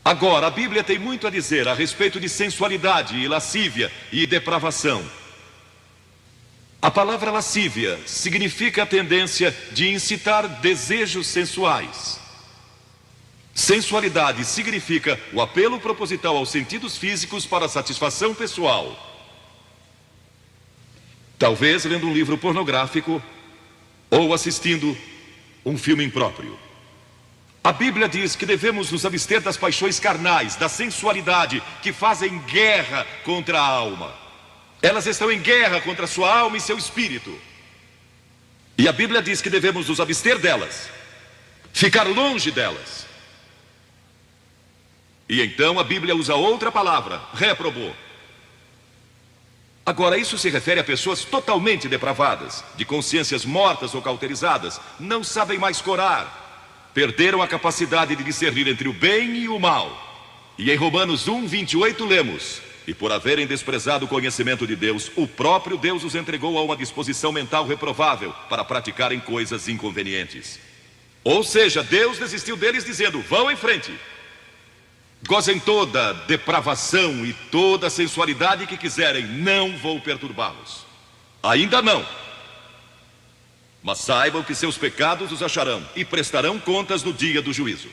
Agora, a Bíblia tem muito a dizer a respeito de sensualidade e lascívia e depravação. A palavra lascívia significa a tendência de incitar desejos sensuais. Sensualidade significa o apelo proposital aos sentidos físicos para satisfação pessoal. Talvez lendo um livro pornográfico ou assistindo um filme impróprio. A Bíblia diz que devemos nos abster das paixões carnais, da sensualidade, que fazem guerra contra a alma. Elas estão em guerra contra a sua alma e seu espírito. E a Bíblia diz que devemos nos abster delas, ficar longe delas. E então a Bíblia usa outra palavra, réprobo. Agora, isso se refere a pessoas totalmente depravadas, de consciências mortas ou cauterizadas, não sabem mais corar. Perderam a capacidade de discernir entre o bem e o mal. E em Romanos 1:28 lemos: e por haverem desprezado o conhecimento de Deus, o próprio Deus os entregou a uma disposição mental reprovável para praticarem coisas inconvenientes. Ou seja, Deus desistiu deles dizendo: vão em frente, gozem toda depravação e toda sensualidade que quiserem, não vou perturbá-los. Ainda não. Mas saibam que seus pecados os acharão e prestarão contas no dia do juízo.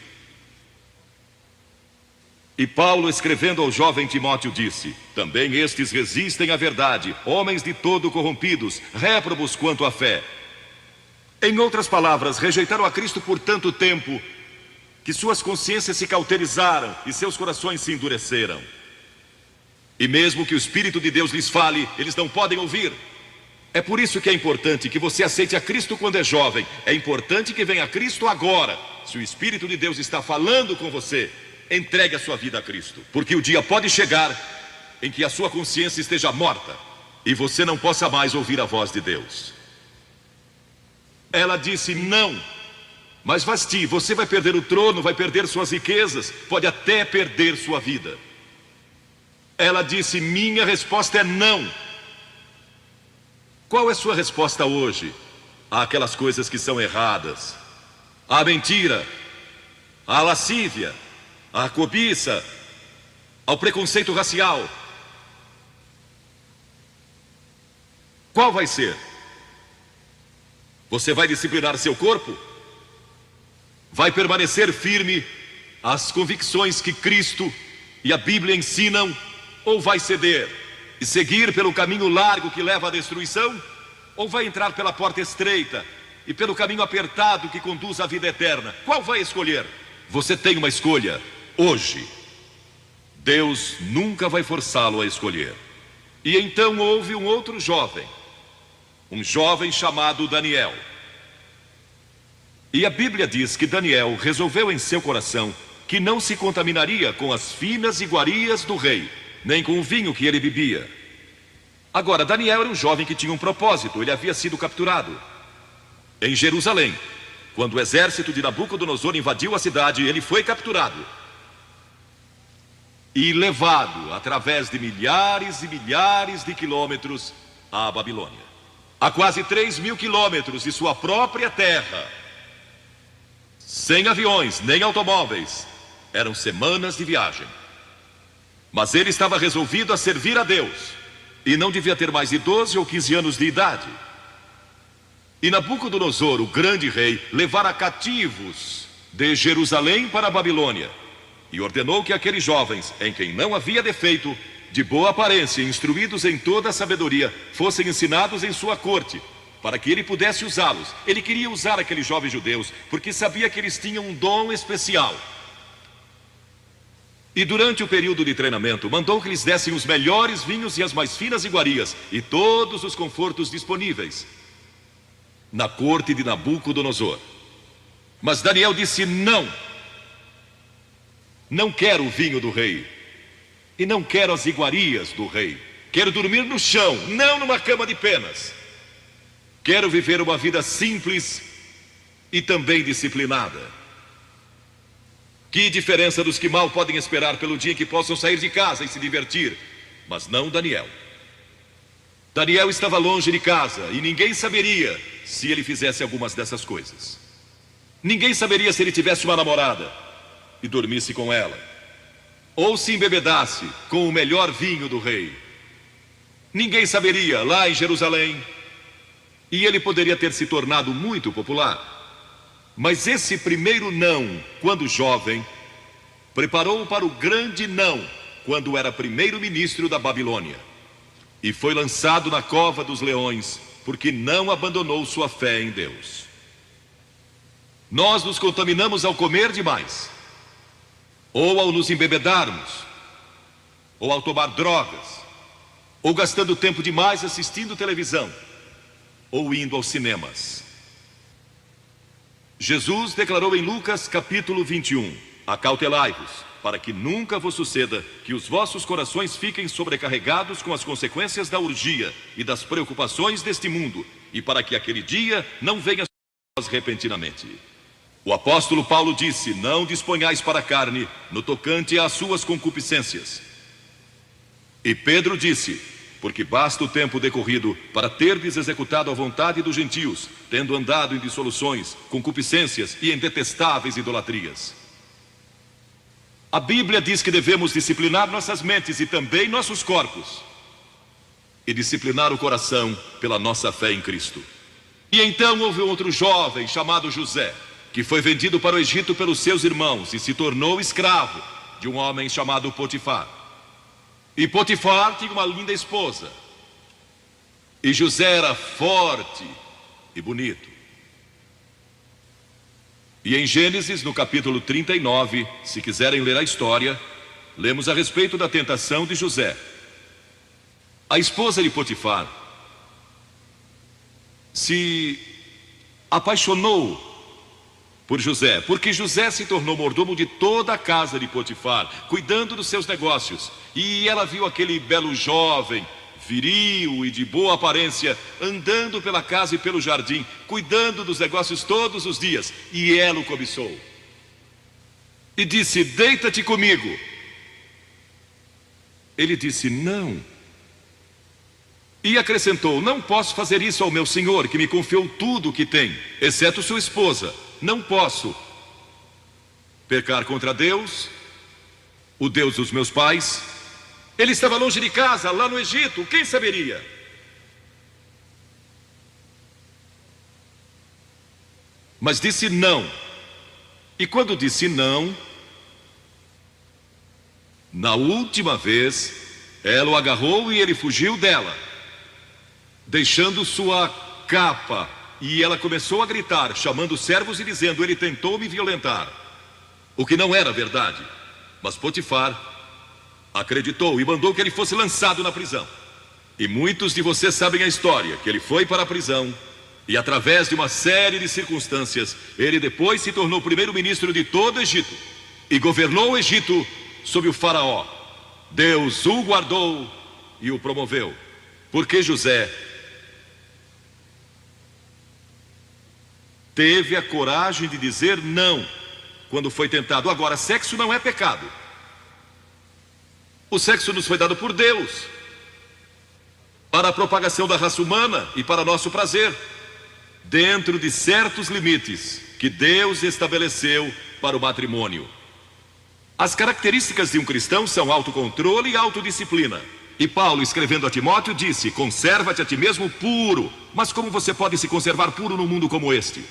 E Paulo, escrevendo ao jovem Timóteo, disse: também estes resistem à verdade, homens de todo corrompidos, réprobos quanto à fé. Em outras palavras, rejeitaram a Cristo por tanto tempo que suas consciências se cauterizaram e seus corações se endureceram. E mesmo que o Espírito de Deus lhes fale, eles não podem ouvir. É por isso que é importante que você aceite a Cristo quando é jovem. É importante que venha a Cristo agora. Se o Espírito de Deus está falando com você, entregue a sua vida a Cristo. Porque o dia pode chegar em que a sua consciência esteja morta e você não possa mais ouvir a voz de Deus. Ela disse: não. Mas Vasti, você vai perder o trono, vai perder suas riquezas, pode até perder sua vida. Ela disse: minha resposta é não. Qual é sua resposta hoje àquelas coisas que são erradas? À mentira, à lascívia, à cobiça, ao preconceito racial? Qual vai ser? Você vai disciplinar seu corpo? Vai permanecer firme às convicções que Cristo e a Bíblia ensinam? Ou vai ceder e seguir pelo caminho largo que leva à destruição? Ou vai entrar pela porta estreita e pelo caminho apertado que conduz à vida eterna? Qual vai escolher? Você tem uma escolha hoje. Deus nunca vai forçá-lo a escolher. E então houve um outro jovem, um jovem chamado Daniel. E a Bíblia diz que Daniel resolveu em seu coração que não se contaminaria com as finas iguarias do rei, nem com o vinho que ele bebia. Agora, Daniel era um jovem que tinha um propósito. Ele havia sido capturado em Jerusalém. Quando o exército de Nabucodonosor invadiu a cidade, ele foi capturado e levado através de milhares e milhares de quilômetros à Babilônia. A quase 3.000 quilômetros de sua própria terra, sem aviões nem automóveis. Eram semanas de viagem. Mas ele estava resolvido a servir a Deus. E não devia ter mais de 12 ou 15 anos de idade. E Nabucodonosor, o grande rei, levara cativos de Jerusalém para a Babilônia. E ordenou que aqueles jovens, em quem não havia defeito, de boa aparência, instruídos em toda a sabedoria, fossem ensinados em sua corte, para que ele pudesse usá-los. Ele queria usar aqueles jovens judeus, porque sabia que eles tinham um dom especial. E durante o período de treinamento, mandou que lhes dessem os melhores vinhos e as mais finas iguarias, e todos os confortos disponíveis na corte de Nabucodonosor. Mas Daniel disse: não. Não quero o vinho do rei, e não quero as iguarias do rei. Quero dormir no chão, não numa cama de penas. Quero viver uma vida simples e também disciplinada. Que diferença dos que mal podem esperar pelo dia em que possam sair de casa e se divertir. Mas não Daniel. Daniel estava longe de casa e ninguém saberia se ele fizesse algumas dessas coisas. Ninguém saberia se ele tivesse uma namorada e dormisse com ela. ou se embebedasse com o melhor vinho do rei. Ninguém saberia lá em Jerusalém, e ele poderia ter se tornado muito popular. Mas esse primeiro não, quando jovem, preparou para o grande não, quando era primeiro-ministro da Babilônia. E foi lançado na cova dos leões, porque não abandonou sua fé em Deus. Nós nos contaminamos ao comer demais, ou ao nos embebedarmos, ou ao tomar drogas, ou gastando tempo demais assistindo televisão, ou indo aos cinemas. Jesus declarou em Lucas capítulo 21: acautelai-vos, para que nunca vos suceda que os vossos corações fiquem sobrecarregados com as consequências da orgia e das preocupações deste mundo, e para que aquele dia não venha sobre vós repentinamente. O apóstolo Paulo disse: não disponhais para a carne no tocante às suas concupiscências. E Pedro disse: porque basta o tempo decorrido para terdes executado a vontade dos gentios, tendo andado em dissoluções, concupiscências e em detestáveis idolatrias. A Bíblia diz que devemos disciplinar nossas mentes e também nossos corpos, e disciplinar o coração pela nossa fé em Cristo. E então houve outro jovem chamado José, que foi vendido para o Egito pelos seus irmãos e se tornou escravo de um homem chamado Potifar. E Potifar tinha uma linda esposa, e José era forte e bonito. E em Gênesis, no capítulo 39, se quiserem ler a história, lemos a respeito da tentação de José. A esposa de Potifar se apaixonou por José, porque José se tornou mordomo de toda a casa de Potifar, cuidando dos seus negócios. E ela viu aquele belo jovem, viril e de boa aparência, andando pela casa e pelo jardim, cuidando dos negócios todos os dias, e ela o cobiçou. E disse: deita-te comigo. Ele disse: não. E acrescentou: não posso fazer isso ao meu senhor, que me confiou tudo o que tem, exceto sua esposa. Não posso pecar contra Deus, o Deus dos meus pais. Ele estava longe de casa, lá no Egito, quem saberia? Mas disse não. E quando disse não, na última vez, ela o agarrou e ele fugiu dela, deixando sua capa. E ela começou a gritar, chamando os servos e dizendo: ele tentou me violentar. O que não era verdade. Mas Potifar acreditou e mandou que ele fosse lançado na prisão. E muitos de vocês sabem a história, que ele foi para a prisão, e através de uma série de circunstâncias, ele depois se tornou primeiro-ministro de todo o Egito, e governou o Egito sob o faraó. Deus o guardou e o promoveu, porque José teve a coragem de dizer não quando foi tentado. Agora, sexo não é pecado. O sexo nos foi dado por Deus para a propagação da raça humana e para nosso prazer, dentro de certos limites que Deus estabeleceu para o matrimônio. As características de um cristão são autocontrole e autodisciplina. E Paulo, escrevendo a Timóteo, disse: conserva-te a ti mesmo puro. Mas como você pode se conservar puro num mundo como este?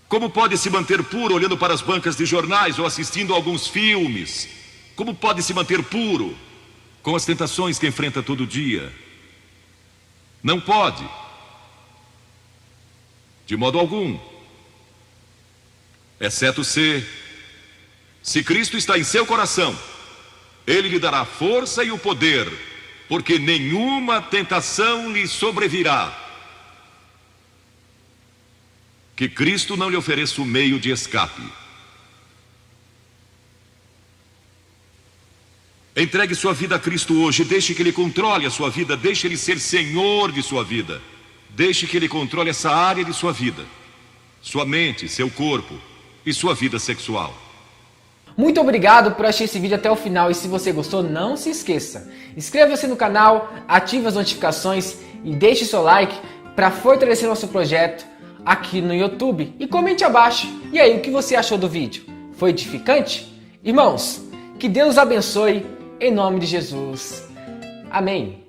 Como pode se manter puro olhando para as bancas de jornais ou assistindo a alguns filmes? Como pode se manter puro com as tentações que enfrenta todo dia? Não pode, de modo algum, exceto se Cristo está em seu coração, Ele lhe dará força e o poder, porque nenhuma tentação lhe sobrevirá que Cristo não lhe ofereça o meio de escape. Entregue sua vida a Cristo hoje, deixe que Ele controle a sua vida, deixe Ele ser Senhor de sua vida, deixe que Ele controle essa área de sua vida, sua mente, seu corpo e sua vida sexual. Muito obrigado por assistir esse vídeo até o final, e se você gostou, não se esqueça, inscreva-se no canal, ative as notificações e deixe seu like para fortalecer nosso projeto aqui no YouTube, e comente abaixo. E aí, o que você achou do vídeo? Foi edificante? Irmãos, Que Deus abençoe em nome de Jesus. Amém.